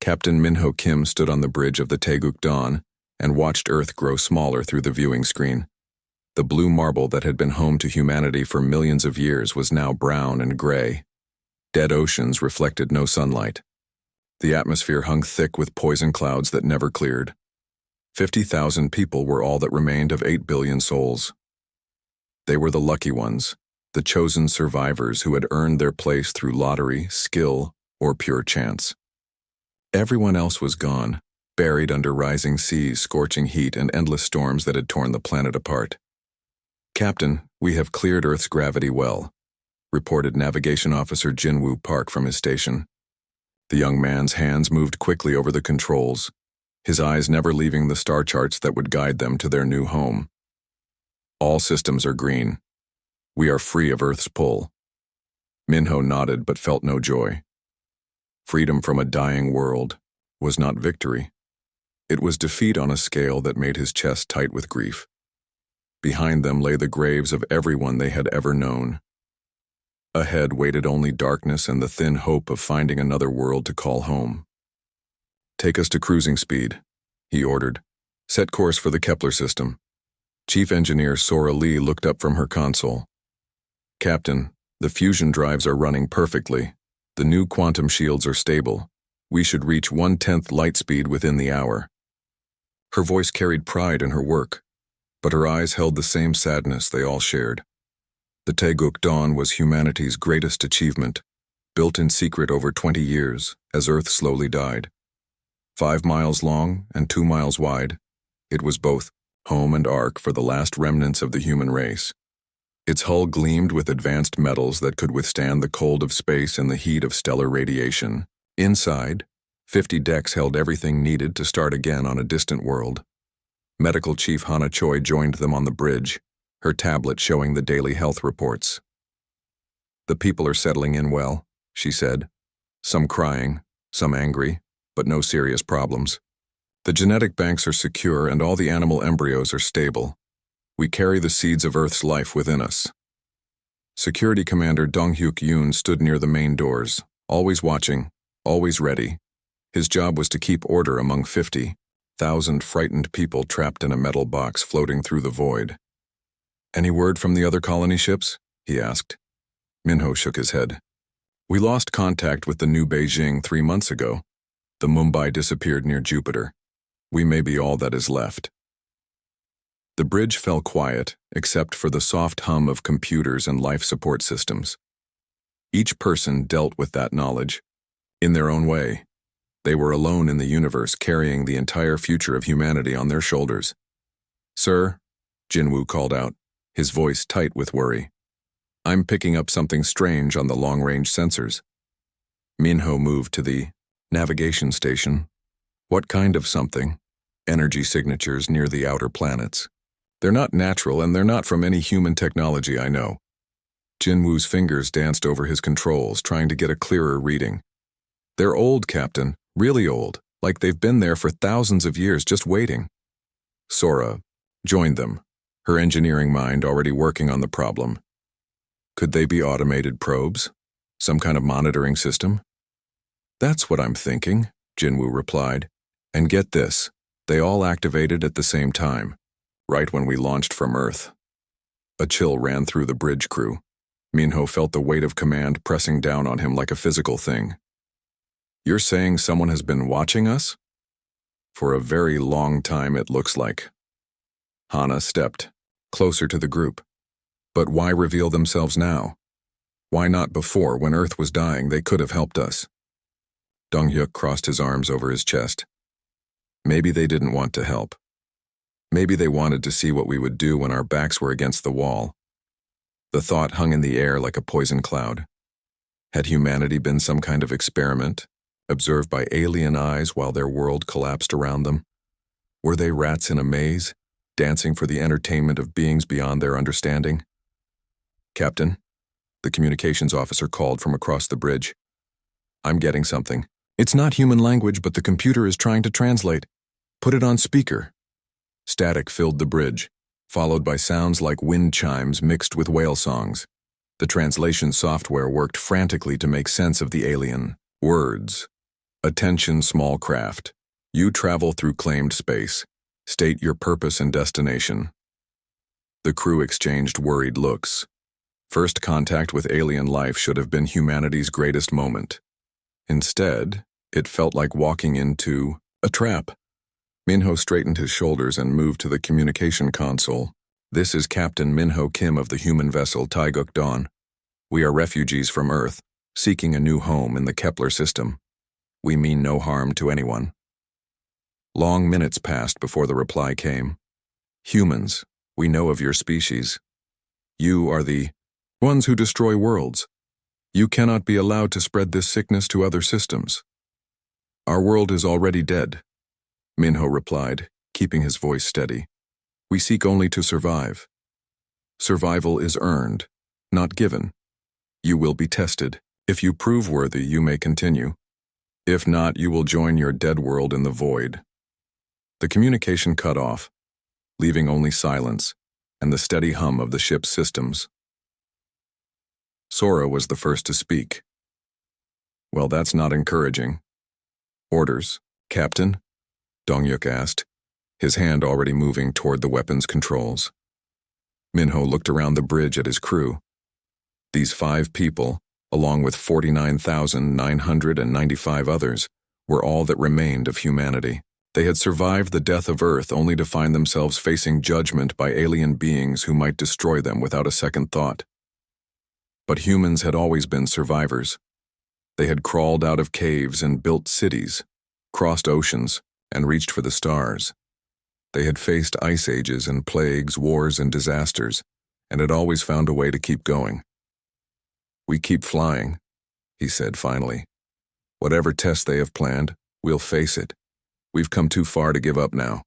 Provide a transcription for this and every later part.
Captain Minho Kim stood on the bridge of the Taeguk Dawn and watched Earth grow smaller through the viewing screen. The blue marble that had been home to humanity for millions of years was now brown and gray. Dead oceans reflected no sunlight. The atmosphere hung thick with poison clouds that never cleared. 50,000 people were all that remained of 8 billion souls. They were the lucky ones, the chosen survivors who had earned their place through lottery, skill, or pure chance. Everyone else was gone, buried under rising seas, scorching heat, and endless storms that had torn the planet apart. "Captain, we have cleared Earth's gravity well," reported Navigation Officer Jinwoo Park from his station. The young man's hands moved quickly over the controls, his eyes never leaving the star charts that would guide them to their new home. "All systems are green. We are free of Earth's pull." Minho nodded but felt no joy. Freedom from a dying world was not victory. It was defeat on a scale that made his chest tight with grief. Behind them lay the graves of everyone they had ever known. Ahead waited only darkness and the thin hope of finding another world to call home. "Take us to cruising speed," he ordered. "Set course for the Kepler system." Chief Engineer Sora Lee looked up from her console. "Captain, the fusion drives are running perfectly. The new quantum shields are stable. We should reach 1/10 light speed within the hour." Her voice carried pride in her work, but her eyes held the same sadness they all shared. The Taeguk Dawn was humanity's greatest achievement, built in secret over 20 years as Earth slowly died. 5 miles long and 2 miles wide, it was both home and ark for the last remnants of the human race. Its hull gleamed with advanced metals that could withstand the cold of space and the heat of stellar radiation. Inside, 50 decks held everything needed to start again on a distant world. Medical Chief Hana Choi joined them on the bridge, her tablet showing the daily health reports. "The people are settling in well," she said. "Some crying, some angry, but no serious problems. The genetic banks are secure and all the animal embryos are stable. We carry the seeds of Earth's life within us." Security Commander Dong-hyuk Yoon stood near the main doors, always watching, always ready. His job was to keep order among 50,000 frightened people trapped in a metal box floating through the void. "Any word from the other colony ships?" he asked. Minho shook his head. "We lost contact with the new Beijing 3 months ago. The Mumbai disappeared near Jupiter. We may be all that is left." The bridge fell quiet, except for the soft hum of computers and life support systems. Each person dealt with that knowledge, in their own way. They were alone in the universe, carrying the entire future of humanity on their shoulders. "Sir," Jinwoo called out, his voice tight with worry. "I'm picking up something strange on the long-range sensors." Minho moved to the navigation station. "What kind of something?" "Energy signatures near the outer planets. They're not natural and they're not from any human technology I know." Jinwoo's fingers danced over his controls, trying to get a clearer reading. "They're old, Captain, really old, like they've been there for thousands of years just waiting." Sora joined them, her engineering mind already working on the problem. "Could they be automated probes? Some kind of monitoring system?" "That's what I'm thinking," Jinwoo replied. "And get this, they all activated at the same time, right when we launched from Earth." A chill ran through the bridge crew. Minho felt the weight of command pressing down on him like a physical thing. "You're saying someone has been watching us?" "For a very long time, it looks like." Hana stepped closer to the group. "But why reveal themselves now? Why not before, when Earth was dying? They could have helped us." Dong-hyuk crossed his arms over his chest. "Maybe they didn't want to help. Maybe they wanted to see what we would do when our backs were against the wall." The thought hung in the air like a poison cloud. Had humanity been some kind of experiment, observed by alien eyes while their world collapsed around them? Were they rats in a maze, dancing for the entertainment of beings beyond their understanding? "Captain," the communications officer called from across the bridge. "I'm getting something. It's not human language, but the computer is trying to translate. Put it on speaker." Static filled the bridge, followed by sounds like wind chimes mixed with whale songs. The translation software worked frantically to make sense of the alien words. Attention, small craft. You travel through claimed space. State your purpose and destination. The crew exchanged worried looks. First contact with alien life should have been humanity's greatest moment. Instead, it felt like walking into a trap. Minho straightened his shoulders and moved to the communication console. This is Captain Minho Kim of the human vessel Taeguk Dawn. We are refugees from Earth, seeking a new home in the Kepler system. We mean no harm to anyone. Long minutes passed before the reply came. Humans, we know of your species. You are the ones who destroy worlds. You cannot be allowed to spread this sickness to other systems. Our world is already dead, Minho replied, keeping his voice steady. We seek only to survive. Survival is earned, not given. You will be tested. If you prove worthy, you may continue. If not, you will join your dead world in the void. The communication cut off, leaving only silence and the steady hum of the ship's systems. Sora was the first to speak. Well, that's not encouraging. Orders, Captain? Dongyuk asked, his hand already moving toward the weapons controls. Minho looked around the bridge at his crew. These 5 people, along with 49,995 others, were all that remained of humanity. They had survived the death of Earth only to find themselves facing judgment by alien beings who might destroy them without a second thought. But humans had always been survivors. They had crawled out of caves and built cities, crossed oceans, and reached for the stars. They had faced ice ages and plagues, wars and disasters, and had always found a way to keep going. We keep flying, he said finally. Whatever test they have planned, we'll face it. We've come too far to give up now.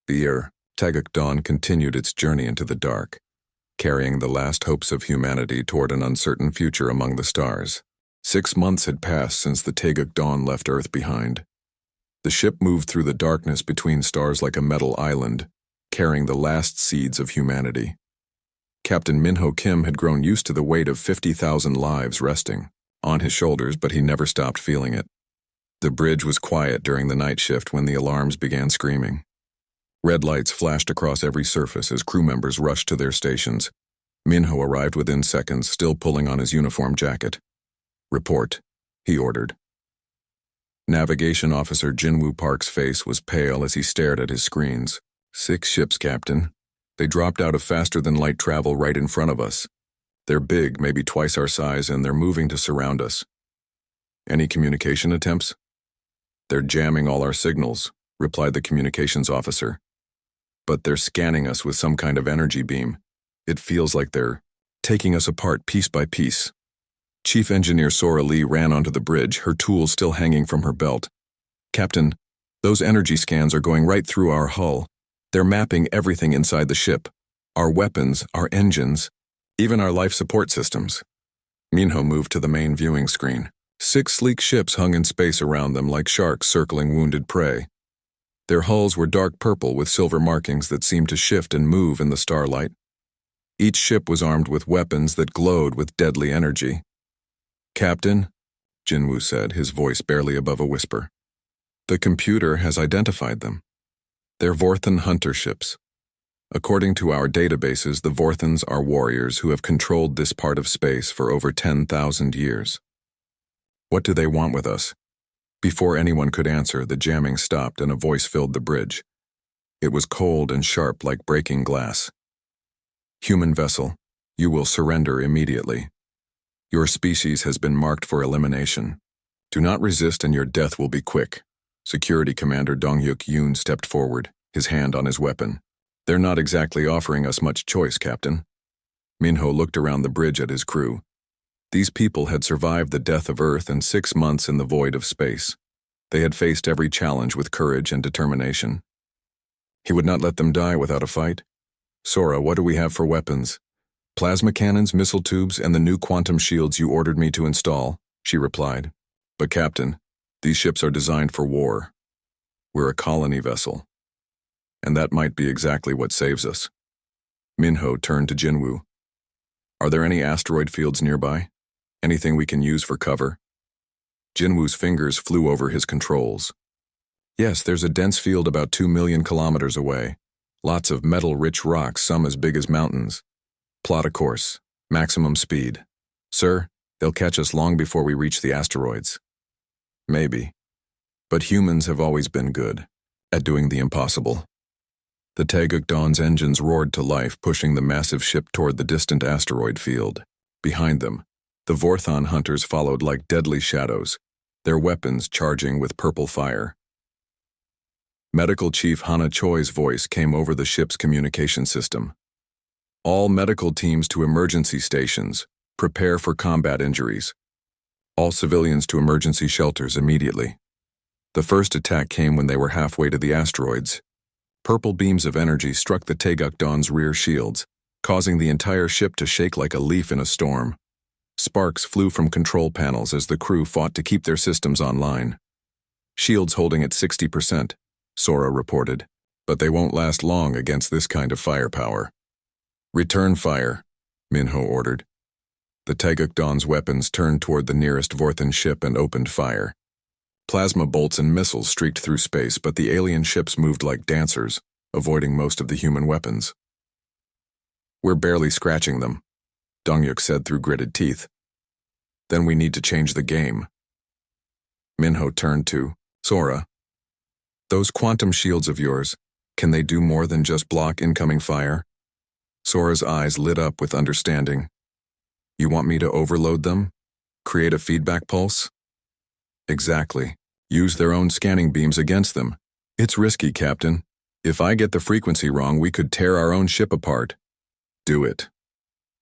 The Taeguk Dawn continued its journey into the dark, carrying the last hopes of humanity toward an uncertain future among the stars. 6 months had passed since the Taeguk Dawn left Earth behind. The ship moved through the darkness between stars like a metal island, carrying the last seeds of humanity. Captain Minho Kim had grown used to the weight of 50,000 lives resting on his shoulders, but he never stopped feeling it. The bridge was quiet during the night shift when the alarms began screaming. Red lights flashed across every surface as crew members rushed to their stations. Minho arrived within seconds, still pulling on his uniform jacket. Report, he ordered. Navigation Officer Jinwoo Park's face was pale as he stared at his screens. 6 ships, Captain. They dropped out of faster-than-light travel right in front of us. They're big, maybe twice our size, and they're moving to surround us. Any communication attempts? They're jamming all our signals, replied the communications officer. But they're scanning us with some kind of energy beam. It feels like they're taking us apart piece by piece. Chief Engineer Sora Lee ran onto the bridge, her tools still hanging from her belt. Captain, those energy scans are going right through our hull. They're mapping everything inside the ship. Our weapons, our engines, even our life support systems. Minho moved to the main viewing screen. 6 sleek ships hung in space around them like sharks circling wounded prey. Their hulls were dark purple with silver markings that seemed to shift and move in the starlight. Each ship was armed with weapons that glowed with deadly energy. Captain, Jinwoo said, his voice barely above a whisper. The computer has identified them. They're Vorthan hunter ships. According to our databases, the Vorthans are warriors who have controlled this part of space for over 10,000 years. What do they want with us? Before anyone could answer, the jamming stopped and a voice filled the bridge. It was cold and sharp like breaking glass. Human vessel, you will surrender immediately. Your species has been marked for elimination. Do not resist and your death will be quick. Security Commander Dongyuk Yoon stepped forward, his hand on his weapon. They're not exactly offering us much choice, Captain. Minho looked around the bridge at his crew. These people had survived the death of Earth and 6 months in the void of space. They had faced every challenge with courage and determination. He would not let them die without a fight. Sora, what do we have for weapons? Plasma cannons, missile tubes, and the new quantum shields you ordered me to install, she replied. But Captain, these ships are designed for war. We're a colony vessel. And that might be exactly what saves us. Minho turned to Jinwoo. Are there any asteroid fields nearby? Anything we can use for cover? Jinwoo's fingers flew over his controls. Yes, there's a dense field about 2 million kilometers away. Lots of metal-rich rocks, some as big as mountains. Plot a course. Maximum speed. Sir, they'll catch us long before we reach the asteroids. Maybe. But humans have always been good at doing the impossible. The Taeguk Dawn's engines roared to life, pushing the massive ship toward the distant asteroid field. Behind them, the Vorthon hunters followed like deadly shadows, their weapons charging with purple fire. Medical Chief Hana Choi's voice came over the ship's communication system. All medical teams to emergency stations. Prepare for combat injuries. All civilians to emergency shelters immediately. The first attack came when they were halfway to the asteroids. Purple beams of energy struck the Taeguk Dawn's rear shields, causing the entire ship to shake like a leaf in a storm. Sparks flew from control panels as the crew fought to keep their systems online. Shields holding at 60%, Sora reported, but they won't last long against this kind of firepower. Return fire, Minho ordered. The Taeguk Dawn's weapons turned toward the nearest Vorthon ship and opened fire. Plasma bolts and missiles streaked through space, but the alien ships moved like dancers, avoiding most of the human weapons. We're barely scratching them, Dongyuk said through gritted teeth. Then we need to change the game. Minho turned to Sora. Those quantum shields of yours, can they do more than just block incoming fire? Sora's eyes lit up with understanding. You want me to overload them? Create a feedback pulse? Exactly. Use their own scanning beams against them. It's risky, Captain. If I get the frequency wrong, we could tear our own ship apart. Do it.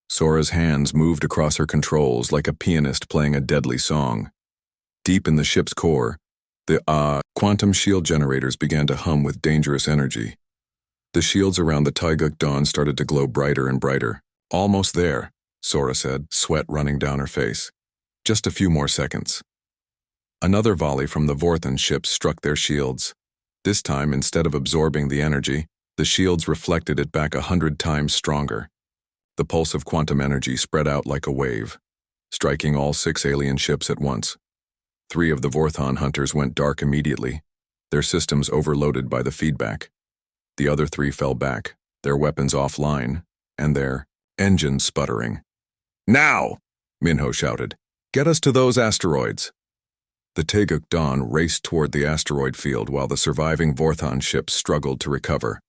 Sora's hands moved across her controls like a pianist playing a deadly song. Deep in the ship's core, the quantum shield generators began to hum with dangerous energy. The shields around the Taeguk Dawn started to glow brighter and brighter. Almost there, Sora said, sweat running down her face. Just a few more seconds. Another volley from the Vorthon ships struck their shields. This time, instead of absorbing the energy, the shields reflected it back 100 times stronger. The pulse of quantum energy spread out like a wave, striking all 6 alien ships at once. 3 of the Vorthon hunters went dark immediately, their systems overloaded by the feedback. The other 3 fell back, their weapons offline, and their engines sputtering. Now! Minho shouted. Get us to those asteroids. The Taeguk Dawn raced toward the asteroid field while the surviving Vorthon ships struggled to recover.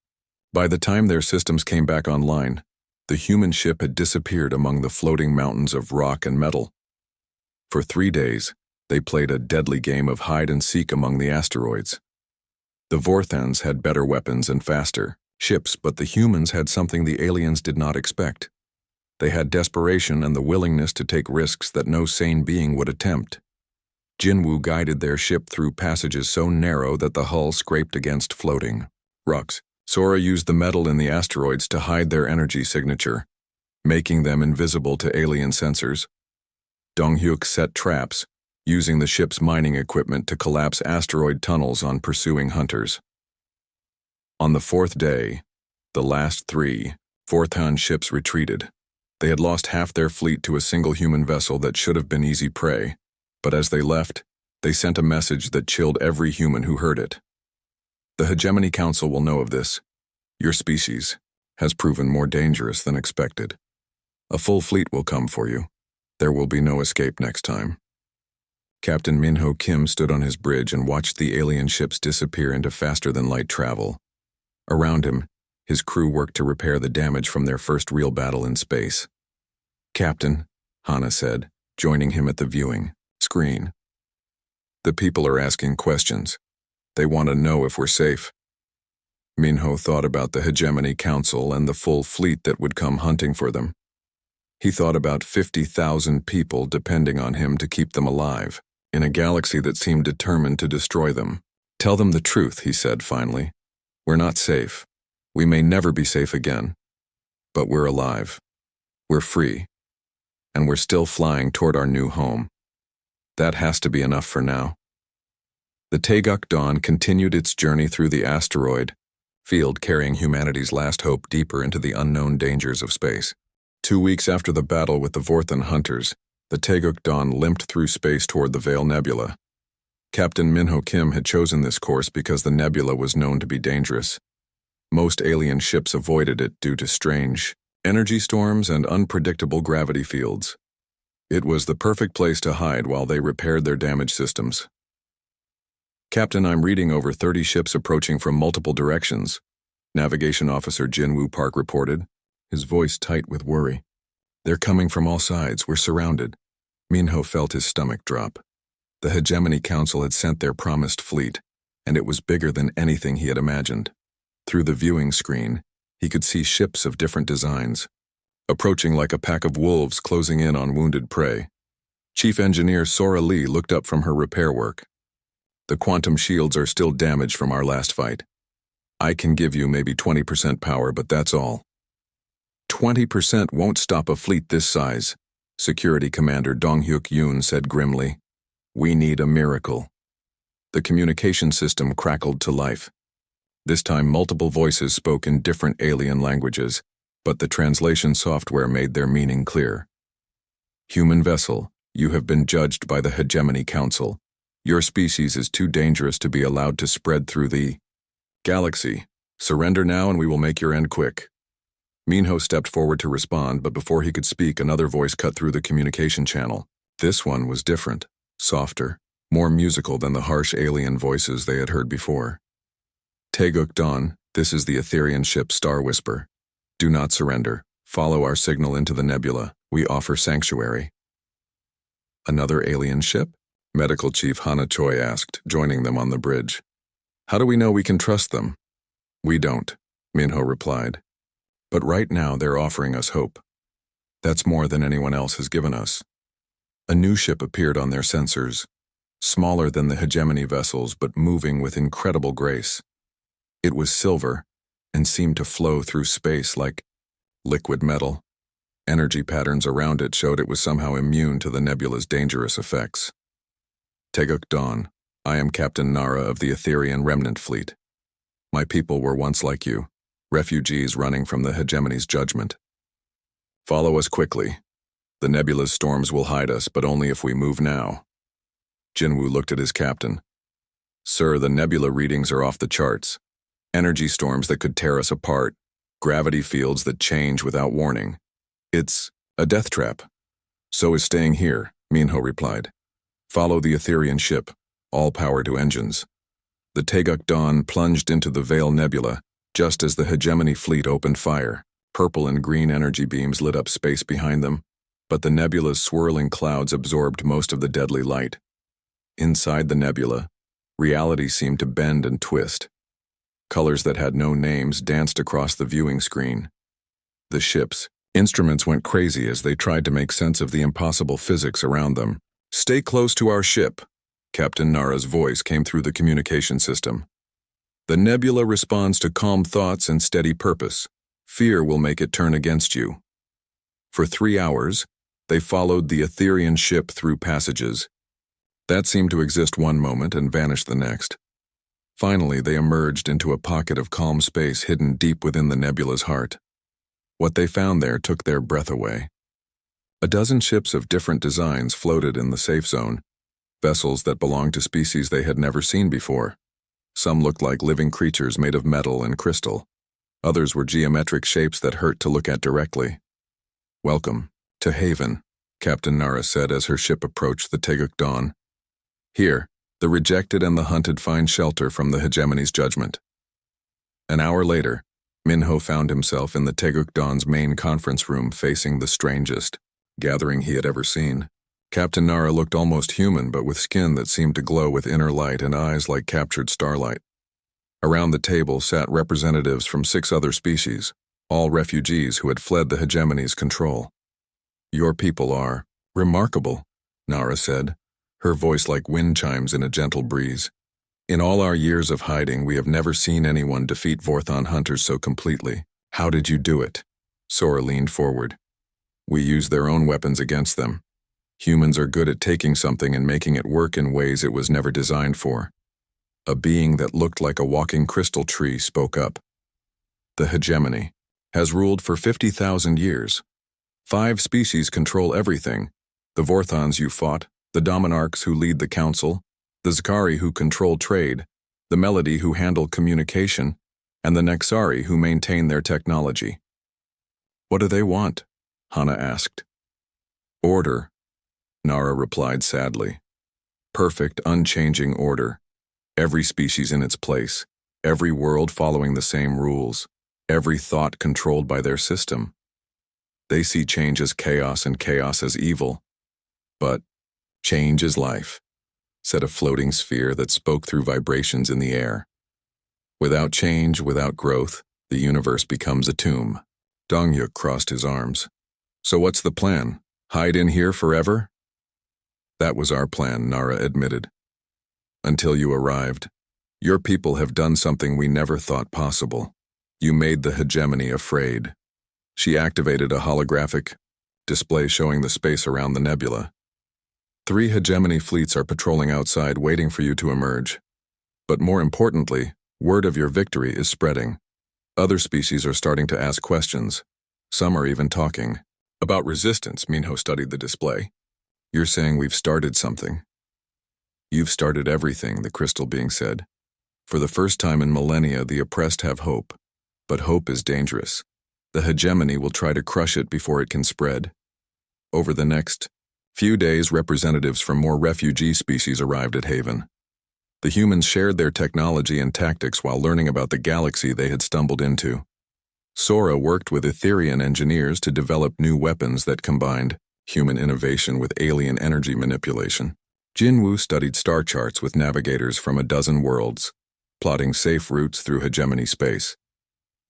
By the time their systems came back online, the human ship had disappeared among the floating mountains of rock and metal. For 3 days, they played a deadly game of hide-and-seek among the asteroids. The Vorthons had better weapons and faster ships, but the humans had something the aliens did not expect. They had desperation and the willingness to take risks that no sane being would attempt. Jinwoo guided their ship through passages so narrow that the hull scraped against floating rocks. Sora used the metal in the asteroids to hide their energy signature, making them invisible to alien sensors. Donghyuk set traps, using the ship's mining equipment to collapse asteroid tunnels on pursuing hunters. On the 4th day, the last 3 Vorthon ships retreated. They had lost half their fleet to a single human vessel that should have been easy prey, but as they left, they sent a message that chilled every human who heard it. The Hegemony Council will know of this. Your species has proven more dangerous than expected. A full fleet will come for you. There will be no escape next time. Captain Minho Kim stood on his bridge and watched the alien ships disappear into faster-than-light travel. Around him, his crew worked to repair the damage from their first real battle in space. Captain, Hana said, joining him at the viewing screen. The people are asking questions. They want to know if we're safe. Minho thought about the Hegemony Council and the full fleet that would come hunting for them. He thought about 50,000 people depending on him to keep them alive, in a galaxy that seemed determined to destroy them. Tell them the truth, he said finally. We're not safe. We may never be safe again. But we're alive. We're free. And we're still flying toward our new home. That has to be enough for now. The Taeguk Dawn continued its journey through the asteroid field, carrying humanity's last hope deeper into the unknown dangers of space. 2 weeks after the battle with the Vorthon hunters, The Taeguk Dawn limped through space toward the Vale Nebula. Captain Minho Kim had chosen this course because the nebula was known to be dangerous. Most alien ships avoided it due to strange energy storms and unpredictable gravity fields. It was the perfect place to hide while they repaired their damaged systems. "Captain, I'm reading over 30 ships approaching from multiple directions," Navigation Officer Jinwoo Park reported, his voice tight with worry. "They're coming from all sides. We're surrounded." Minho felt his stomach drop. The Hegemony Council had sent their promised fleet, and it was bigger than anything he had imagined. Through the viewing screen, he could see ships of different designs, approaching like a pack of wolves closing in on wounded prey. Chief Engineer Sora Lee looked up from her repair work. "The quantum shields are still damaged from our last fight. I can give you maybe 20% power, but that's all." 20% won't stop a fleet this size," Security Commander Dong-hyuk Yoon said grimly. "We need a miracle." The communication system crackled to life. This time multiple voices spoke in different alien languages, but the translation software made their meaning clear. "Human vessel, you have been judged by the Hegemony Council. Your species is too dangerous to be allowed to spread through the galaxy. Surrender now and we will make your end quick." Minho stepped forward to respond, but before he could speak, another voice cut through the communication channel. This one was different, softer, more musical than the harsh alien voices they had heard before. "Taeguk Dawn, this is the Etherian ship Star Whisper. Do not surrender. Follow our signal into the nebula. We offer sanctuary." "Another alien ship?" Medical Chief Hana Choi asked, joining them on the bridge. "How do we know we can trust them?" "We don't," Minho replied. "But right now they're offering us hope. That's more than anyone else has given us." A new ship appeared on their sensors, smaller than the Hegemony vessels but moving with incredible grace. It was silver and seemed to flow through space like liquid metal. Energy patterns around it showed it was somehow immune to the nebula's dangerous effects. "Taeguk Dawn, I am Captain Nara of the Etherian Remnant Fleet. My people were once like you, refugees running from the Hegemony's judgment. Follow us quickly. The nebula's storms will hide us, but only if we move now." Jinwoo looked at his captain. "Sir, the nebula readings are off the charts. Energy storms that could tear us apart, gravity fields that change without warning. It's a death trap." "So is staying here," Minho replied. "Follow the Etherian ship, all power to engines." The Taeguk Dawn plunged into the Vale Nebula, just as the Hegemony fleet opened fire. Purple and green energy beams lit up space behind them, but the nebula's swirling clouds absorbed most of the deadly light. Inside the nebula, reality seemed to bend and twist. Colors that had no names danced across the viewing screen. The ship's instruments went crazy as they tried to make sense of the impossible physics around them. "Stay close to our ship," Captain Nara's voice came through the communication system. "The nebula responds to calm thoughts and steady purpose. Fear will make it turn against you." For 3 hours, they followed the Etherian ship through passages that seemed to exist one moment and vanish the next. Finally, they emerged into a pocket of calm space hidden deep within the nebula's heart. What they found there took their breath away. A dozen ships of different designs floated in the safe zone, vessels that belonged to species they had never seen before. Some looked like living creatures made of metal and crystal. Others were geometric shapes that hurt to look at directly. "Welcome to Haven," Captain Nara said as her ship approached the Taeguk Dawn. "Here, the rejected and the hunted find shelter from the Hegemony's judgment." An hour later, Minho found himself in the Taeguk Dawn's main conference room facing the strangest gathering he had ever seen. Captain Nara looked almost human, but with skin that seemed to glow with inner light and eyes like captured starlight. Around the table sat representatives from 6 other species, all refugees who had fled the Hegemony's control. "Your people are remarkable," Nara said, her voice like wind chimes in a gentle breeze. "In all our years of hiding, we have never seen anyone defeat Vorthon hunters so completely. How did you do it?" Sora leaned forward. "We use their own weapons against them. Humans are good at taking something and making it work in ways it was never designed for." A being that looked like a walking crystal tree spoke up. "The Hegemony has ruled for 50,000 years. 5 species control everything, The Vorthons you fought, the Dominarchs who lead the council, the Zakari who control trade, the Melody who handle communication, and the Nexari who maintain their technology. What do they want? Hana asked. Order, Nara replied sadly. Perfect, unchanging order. Every species in its place, every world following the same rules, every thought controlled by their system. They see change as chaos and chaos as evil. But change is life, said a floating sphere that spoke through vibrations in the air. Without change, without growth, the universe becomes a tomb. Dongyuk crossed his arms. So what's the plan? Hide in here forever? That was our plan, Nara admitted. Until you arrived. Your people have done something we never thought possible. You made the hegemony afraid. She activated a holographic display showing the space around the nebula. 3 hegemony fleets are patrolling outside waiting for you to emerge. But more importantly, word of your victory is spreading. Other species are starting to ask questions. Some are even talking. About resistance, Minho studied the display. You're saying we've started something. You've started everything, the crystal being said. For the first time in millennia, the oppressed have hope. But hope is dangerous. The hegemony will try to crush it before it can spread. Over the next few days, representatives from more refugee species arrived at Haven. The humans shared their technology and tactics while learning about the galaxy they had stumbled into. Sora worked with Etherian engineers to develop new weapons that combined human innovation with alien energy manipulation. Jinwu studied star charts with navigators from a dozen worlds, plotting safe routes through hegemony space.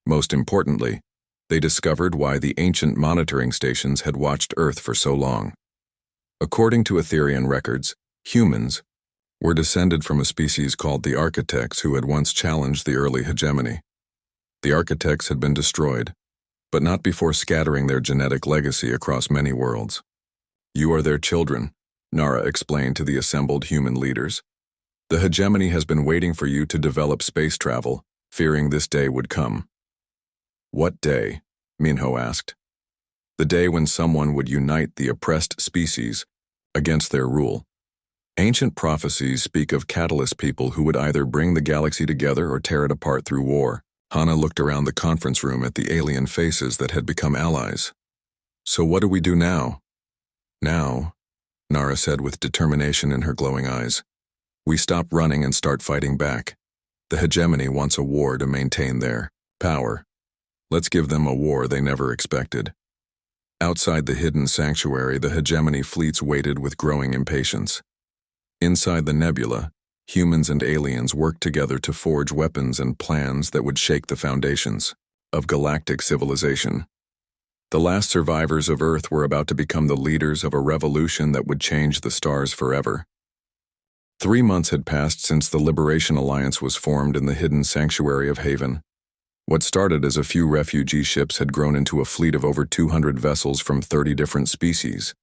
Most importantly, they discovered why the ancient monitoring stations had watched Earth for so long. According to Etherian records, humans were descended from a species called the Architects who had once challenged the early hegemony. The Architects had been destroyed, but not before scattering their genetic legacy across many worlds. You are their children, Nara explained to the assembled human leaders. The hegemony has been waiting for you to develop space travel, fearing this day would come. What day? Minho asked. The day when someone would unite the oppressed species against their rule. Ancient prophecies speak of catalyst people who would either bring the galaxy together or tear it apart through war. Hana looked around the conference room at the alien faces that had become allies. So what do we do now? Now, Nara said with determination in her glowing eyes, we stop running and start fighting back. The hegemony wants a war to maintain their power. Let's give them a war they never expected. Outside the hidden sanctuary, the hegemony fleets waited with growing impatience. Inside the nebula, humans and aliens worked together to forge weapons and plans that would shake the foundations of galactic civilization. The last survivors of Earth were about to become the leaders of a revolution that would change the stars forever. 3 months had passed since the Liberation Alliance was formed in the hidden sanctuary of Haven. What started as a few refugee ships had grown into a fleet of over 200 vessels from 30 different species.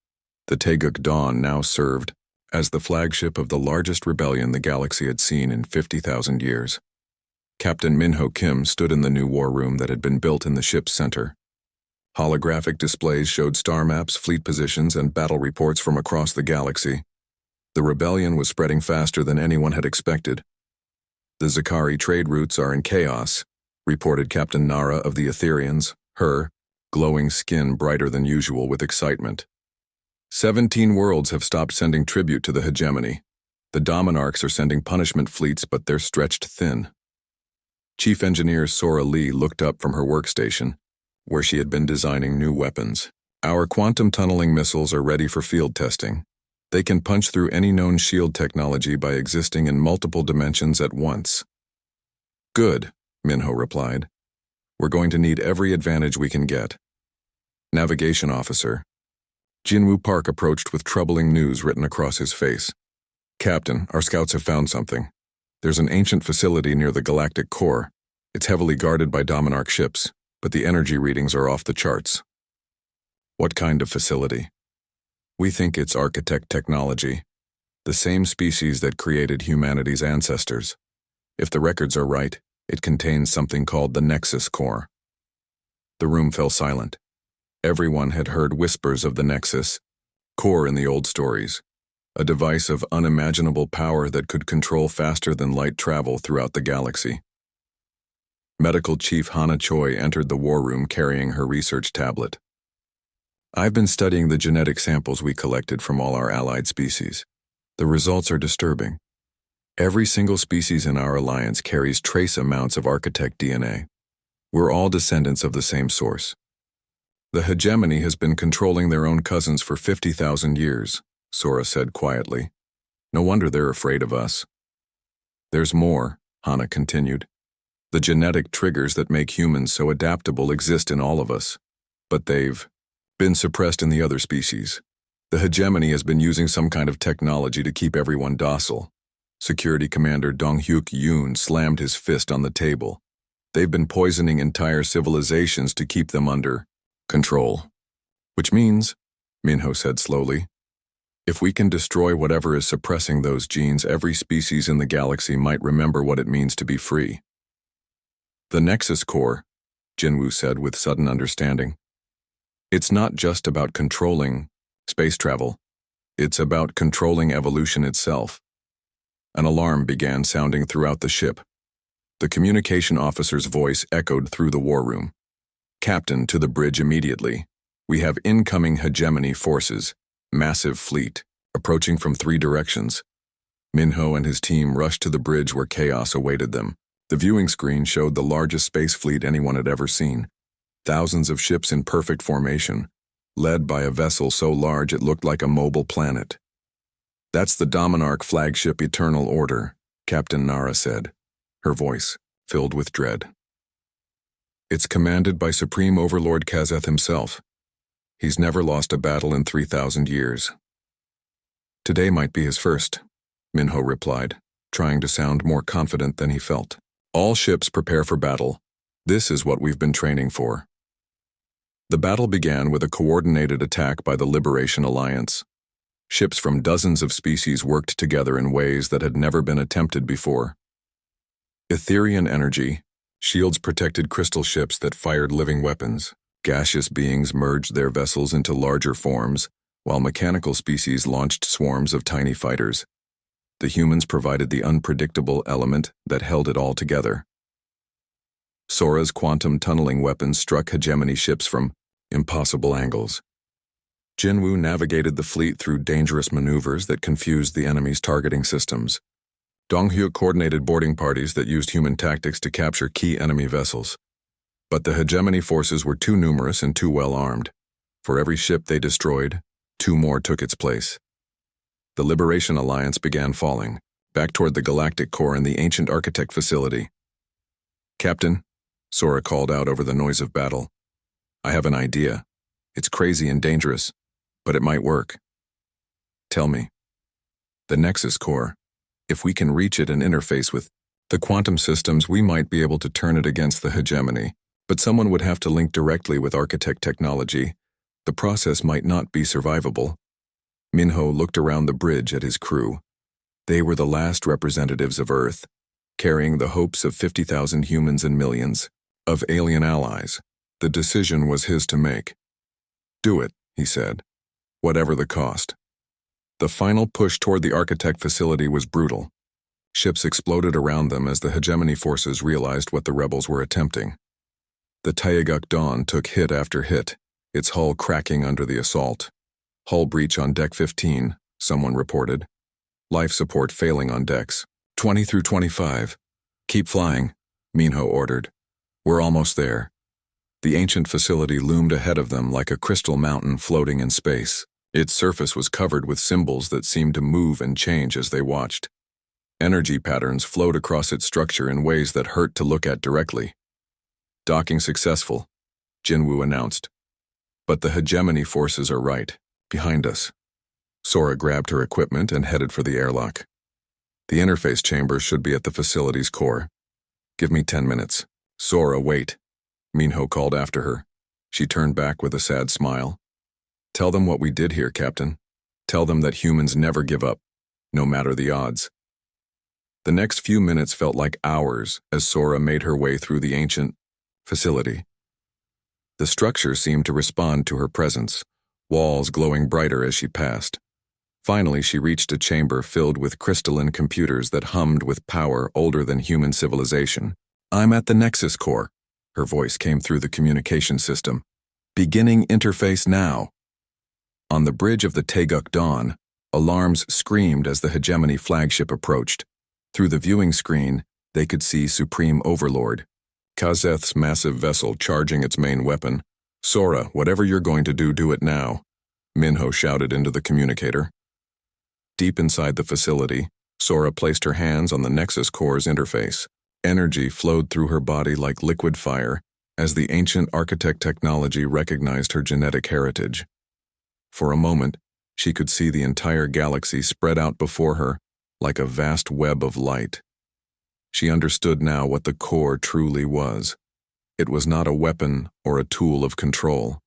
The Taeguk Dawn now served as the flagship of the largest rebellion the galaxy had seen in 50,000 years. Captain Minho Kim stood in the new war room that had been built in the ship's center. Holographic displays showed star maps, fleet positions, and battle reports from across the galaxy. The rebellion was spreading faster than anyone had expected. The Zakari trade routes are in chaos, reported Captain Nara of the Etherians, her glowing skin brighter than usual with excitement. 17 worlds have stopped sending tribute to the hegemony. The Dominarchs are sending punishment fleets, but they're stretched thin. Chief Engineer Sora Lee looked up from her workstation, where she had been designing new weapons. Our quantum tunneling missiles are ready for field testing. They can punch through any known shield technology by existing in multiple dimensions at once. Good, Minho replied. We're going to need every advantage we can get. Navigation Officer. Jinwoo Park approached with troubling news written across his face. Captain, our scouts have found something. There's an ancient facility near the galactic core. It's heavily guarded by Dominarch ships, but the energy readings are off the charts. What kind of facility? We think it's architect technology, the same species that created humanity's ancestors. If the records are right, it contains something called the Nexus Core. The room fell silent. Everyone had heard whispers of the Nexus, Core in the old stories, a device of unimaginable power that could control faster than light travel throughout the galaxy. Medical Chief Hana Choi entered the war room carrying her research tablet. I've been studying the genetic samples we collected from all our allied species. The results are disturbing. Every single species in our alliance carries trace amounts of architect DNA. We're all descendants of the same source. The hegemony has been controlling their own cousins for 50,000 years, Sora said quietly. No wonder they're afraid of us. There's more, Hana continued. The genetic triggers that make humans so adaptable exist in all of us, but they've been suppressed in the other species. The hegemony has been using some kind of technology to keep everyone docile. Security Commander Dong-hyuk Yoon slammed his fist on the table. They've been poisoning entire civilizations to keep them under control. Which means, Minho said slowly, if we can destroy whatever is suppressing those genes, every species in the galaxy might remember what it means to be free. The Nexus Core, Jinwoo said with sudden understanding. It's not just about controlling space travel. It's about controlling evolution itself. An alarm began sounding throughout the ship. The communication officer's voice echoed through the war room. Captain, to the bridge immediately. We have incoming hegemony forces, massive fleet, approaching from 3 directions. Minho and his team rushed to the bridge where chaos awaited them. The viewing screen showed the largest space fleet anyone had ever seen. Thousands of ships in perfect formation, led by a vessel so large it looked like a mobile planet. That's the Dominarch flagship Eternal Order, Captain Nara said, her voice filled with dread. It's commanded by Supreme Overlord Kazeth himself. He's never lost a battle in 3,000 years. Today might be his first, Minho replied, trying to sound more confident than he felt. All ships prepare for battle. This is what we've been training for. The battle began with a coordinated attack by the Liberation Alliance. Ships from dozens of species worked together in ways that had never been attempted before. Etherian energy, shields protected crystal ships that fired living weapons. Gaseous beings merged their vessels into larger forms, while mechanical species launched swarms of tiny fighters. The humans provided the unpredictable element that held it all together. Sora's quantum tunneling weapons struck hegemony ships from impossible angles. Jinwoo navigated the fleet through dangerous maneuvers that confused the enemy's targeting systems. Dong-hyuk coordinated boarding parties that used human tactics to capture key enemy vessels. But the hegemony forces were too numerous and too well armed. For every ship they destroyed, 2 more took its place. The Liberation Alliance began falling, back toward the Galactic Core and the ancient architect facility. Captain, Sora called out over the noise of battle. I have an idea. It's crazy and dangerous, but it might work. Tell me. The Nexus Core. If we can reach it and interface with the quantum systems, we might be able to turn it against the hegemony, but someone would have to link directly with architect technology. The process might not be survivable. Minho looked around the bridge at his crew. They were the last representatives of Earth, carrying the hopes of 50,000 humans and millions of alien allies. The decision was his to make. Do it, he said, whatever the cost. The final push toward the architect facility was brutal. Ships exploded around them as the hegemony forces realized what the rebels were attempting. The Taeguk Dawn took hit after hit, its hull cracking under the assault. Hull breach on Deck 15, someone reported. Life support failing on decks 20 through 25. Keep flying, Minho ordered. We're almost there. The ancient facility loomed ahead of them like a crystal mountain floating in space. Its surface was covered with symbols that seemed to move and change as they watched. Energy patterns flowed across its structure in ways that hurt to look at directly. Docking successful, Jinwoo announced. But the hegemony forces are right, behind us. Sora grabbed her equipment and headed for the airlock. The interface chamber should be at the facility's core. Give me 10 minutes. Sora, wait. Minho called after her. She turned back with a sad smile. Tell them what we did here, Captain. Tell them that humans never give up, no matter the odds. The next few minutes felt like hours as Sora made her way through the ancient facility. The structure seemed to respond to her presence, walls glowing brighter as she passed. Finally, she reached a chamber filled with crystalline computers that hummed with power older than human civilization. "I'm at the Nexus core," her voice came through the communication system. "Beginning interface now." On the bridge of the Taeguk Dawn, alarms screamed as the Hegemony flagship approached. Through the viewing screen, they could see Supreme Overlord Kazeth's massive vessel charging its main weapon. "Sora, whatever you're going to do it now," Minho shouted into the communicator. Deep inside the facility, Sora placed her hands on the Nexus core's interface. Energy flowed through her body like liquid fire as the ancient architect technology recognized her genetic heritage. For a moment, she could see the entire galaxy spread out before her like a vast web of light. She understood now what the core truly was. It was not a weapon or a tool of control.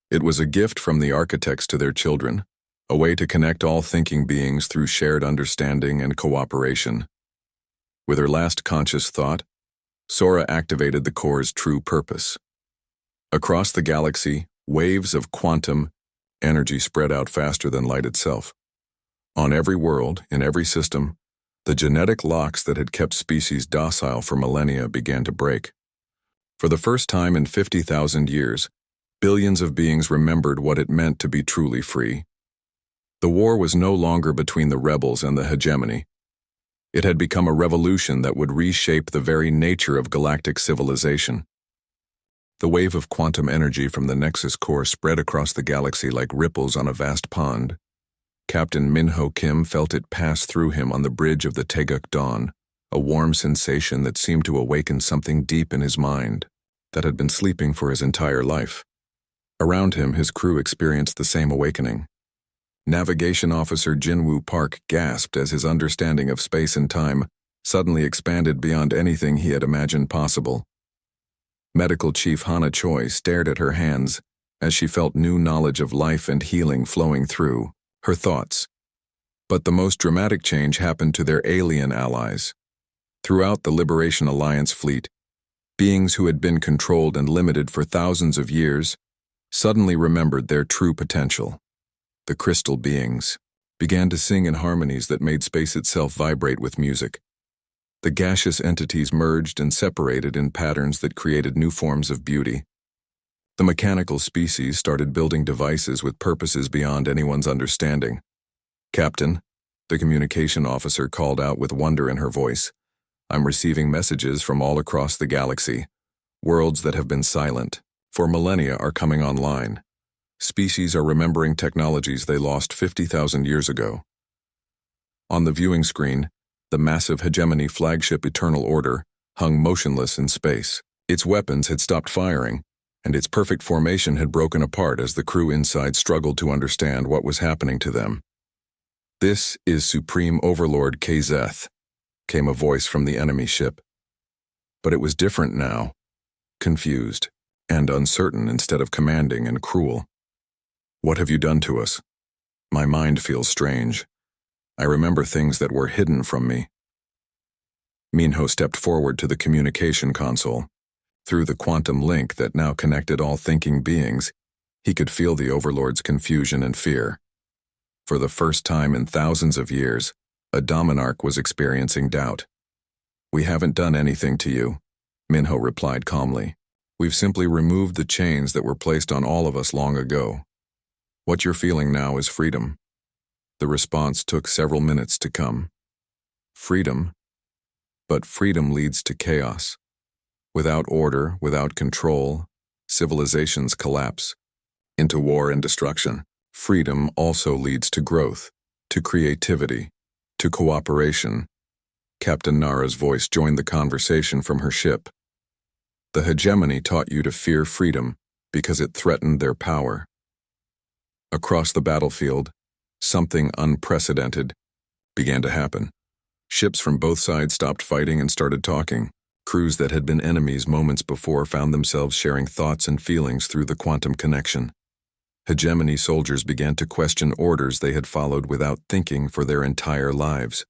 It was a gift from the architects to their children, a way to connect all thinking beings through shared understanding and cooperation. With her last conscious thought, Sora activated the core's true purpose. Across the galaxy, waves of quantum energy spread out faster than light itself. On every world, in every system, the genetic locks that had kept species docile for millennia began to break. For the first time in 50,000 years, billions of beings remembered what it meant to be truly free. The war was no longer between the rebels and the hegemony. It had become a revolution that would reshape the very nature of galactic civilization. The wave of quantum energy from the Nexus core spread across the galaxy like ripples on a vast pond. Captain Minho Kim felt it pass through him on the bridge of the Taeguk Dawn, a warm sensation that seemed to awaken something deep in his mind that had been sleeping for his entire life. Around him, his crew experienced the same awakening. Navigation Officer Jinwoo Park gasped as his understanding of space and time suddenly expanded beyond anything he had imagined possible. Medical Chief Hana Choi stared at her hands as she felt new knowledge of life and healing flowing through her thoughts. But the most dramatic change happened to their alien allies. Throughout the Liberation Alliance fleet, beings who had been controlled and limited for thousands of years suddenly remembered their true potential. The crystal beings began to sing in harmonies that made space itself vibrate with music. The gaseous entities merged and separated in patterns that created new forms of beauty. The mechanical species started building devices with purposes beyond anyone's understanding. "Captain," the communication officer called out with wonder in her voice, "I'm receiving messages from all across the galaxy. Worlds that have been silent for millennia are coming online. Species are remembering technologies they lost 50,000 years ago." On the viewing screen, the massive hegemony flagship Eternal Order hung motionless in space. Its weapons had stopped firing, and its perfect formation had broken apart as the crew inside struggled to understand what was happening to them. "This is Supreme Overlord Kazeth," came a voice from the enemy ship. But it was different now, confused and uncertain instead of commanding and cruel. "What have you done to us? My mind feels strange. I remember things that were hidden from me." Minho stepped forward to the communication console. Through the quantum link that now connected all thinking beings, he could feel the Overlord's confusion and fear. For the first time in thousands of years, a Dominarch was experiencing doubt. "We haven't done anything to you," Minho replied calmly. "We've simply removed the chains that were placed on all of us long ago. What you're feeling now is freedom." The response took several minutes to come. "Freedom? But freedom leads to chaos. Without order, without control, civilizations collapse into war and destruction. Freedom also leads to growth, to creativity, to cooperation." Captain Nara's voice joined the conversation from her ship. "The hegemony taught you to fear freedom because it threatened their power." Across the battlefield, something unprecedented began to happen. Ships from both sides stopped fighting and started talking. Crews that had been enemies moments before found themselves sharing thoughts and feelings through the quantum connection. Hegemony soldiers began to question orders they had followed without thinking for their entire lives.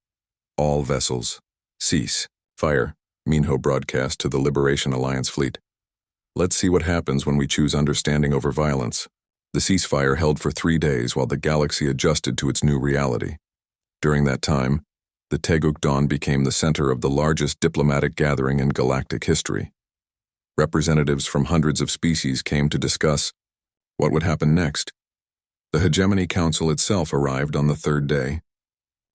"All vessels, cease fire," Minho broadcast to the Liberation Alliance fleet. "Let's see what happens when we choose understanding over violence." The ceasefire held for 3 days while the galaxy adjusted to its new reality. During that time, the Taeguk Dawn became the center of the largest diplomatic gathering in galactic history. Representatives from hundreds of species came to discuss what would happen next. The Hegemony Council itself arrived on the 3rd day.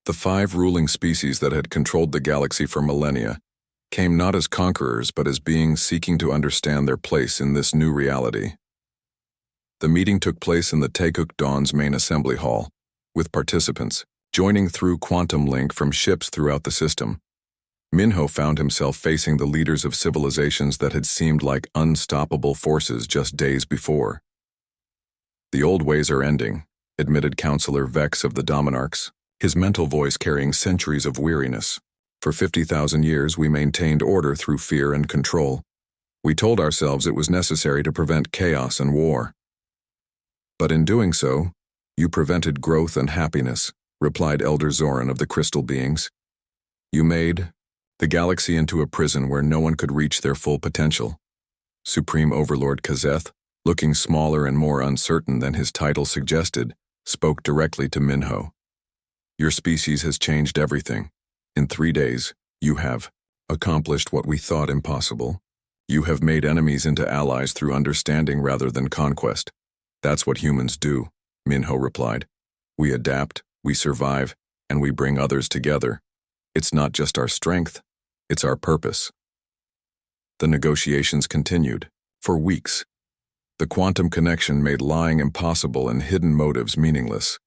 The 5 ruling species that had controlled the galaxy for millennia came not as conquerors but as beings seeking to understand their place in this new reality. The meeting took place in the Taeguk Dawn's main assembly hall, with participants joining through quantum link from ships throughout the system. Minho found himself facing the leaders of civilizations that had seemed like unstoppable forces just days before. "The old ways are ending," admitted Counselor Vex of the Dominarchs, his mental voice carrying centuries of weariness. "For 50,000 years we maintained order through fear and control. We told ourselves it was necessary to prevent chaos and war. But in doing so, you prevented growth and happiness," replied Elder Zoran of the Crystal Beings. "You made the galaxy into a prison where no one could reach their full potential." Supreme Overlord Kazeth, looking smaller and more uncertain than his title suggested, spoke directly to Minho. "Your species has changed everything. In 3 days, you have accomplished what we thought impossible. You have made enemies into allies through understanding rather than conquest. That's what humans do," Minho replied. "We adapt, we survive, and we bring others together. It's not just our strength, it's our purpose." The negotiations continued for weeks. The quantum connection made lying impossible and hidden motives meaningless.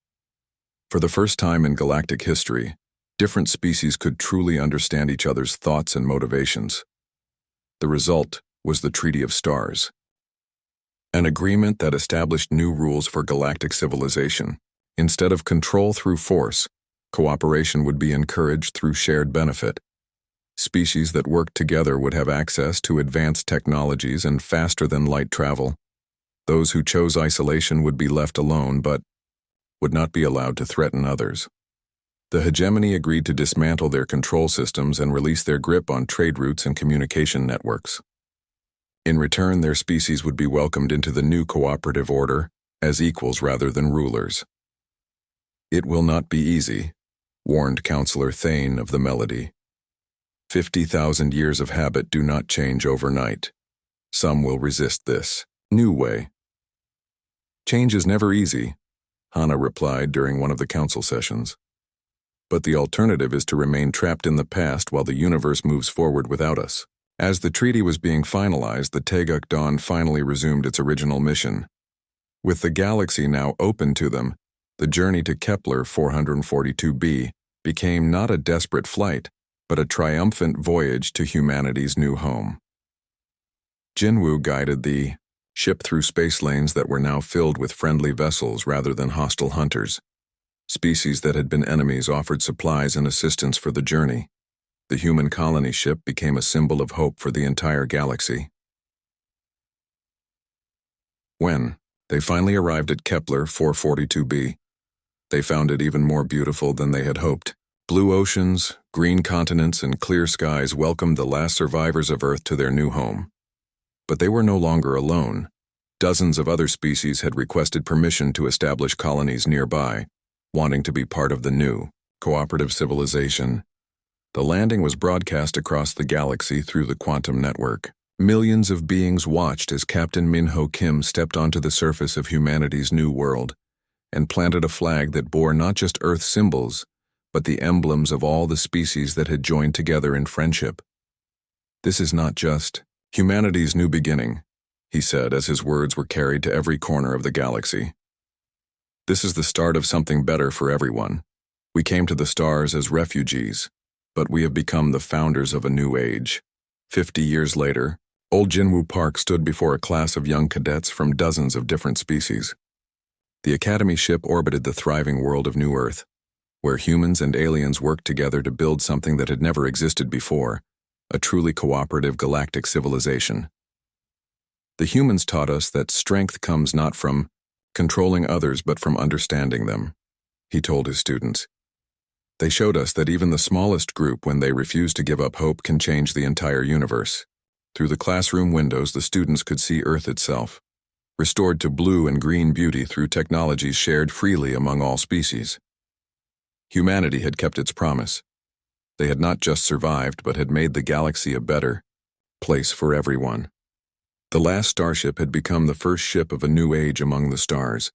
For the first time in galactic history, different species could truly understand each other's thoughts and motivations. The result was the Treaty of Stars, an agreement that established new rules for galactic civilization. Instead of control through force, cooperation would be encouraged through shared benefit. Species that worked together would have access to advanced technologies and faster-than-light travel. Those who chose isolation would be left alone but would not be allowed to threaten others. The hegemony agreed to dismantle their control systems and release their grip on trade routes and communication networks. In return, their species would be welcomed into the new cooperative order as equals rather than rulers. "It will not be easy," warned Counselor Thane of the Melody. 50,000 years of habit do not change overnight. Some will resist this new way. "Change is never easy," Hana replied during one of the council sessions. "But the alternative is to remain trapped in the past while the universe moves forward without us." As the treaty was being finalized, the Taeguk Dawn finally resumed its original mission. With the galaxy now open to them, the journey to Kepler 442b became not a desperate flight, but a triumphant voyage to humanity's new home. Jinwu guided the ship through space lanes that were now filled with friendly vessels rather than hostile hunters. Species that had been enemies offered supplies and assistance for the journey. The human colony ship became a symbol of hope for the entire galaxy. When they finally arrived at Kepler 442b, they found it even more beautiful than they had hoped. Blue oceans, green continents, and clear skies welcomed the last survivors of Earth to their new home. But they were no longer alone. Dozens of other species had requested permission to establish colonies nearby, wanting to be part of the new, cooperative civilization. The landing was broadcast across the galaxy through the quantum network. Millions of beings watched as Captain Minho Kim stepped onto the surface of humanity's new world and planted a flag that bore not just Earth symbols, but the emblems of all the species that had joined together in friendship. "This is not just humanity's new beginning," he said as his words were carried to every corner of the galaxy. "This is the start of something better for everyone. We came to the stars as refugees, but we have become the founders of a new age." 50 years later, Old Jinwu Park stood before a class of young cadets from dozens of different species. The Academy ship orbited the thriving world of New Earth, where humans and aliens worked together to build something that had never existed before, a truly cooperative galactic civilization. "The humans taught us that strength comes not from controlling others but from understanding them," he told his students. "They showed us that even the smallest group, when they refuse to give up hope, can change the entire universe." Through the classroom windows, the students could see Earth itself. restored to blue and green beauty through technologies shared freely among all species. Humanity had kept its promise. They had not just survived, but had made the galaxy a better place for everyone. The last starship had become the first ship of a new age among the stars,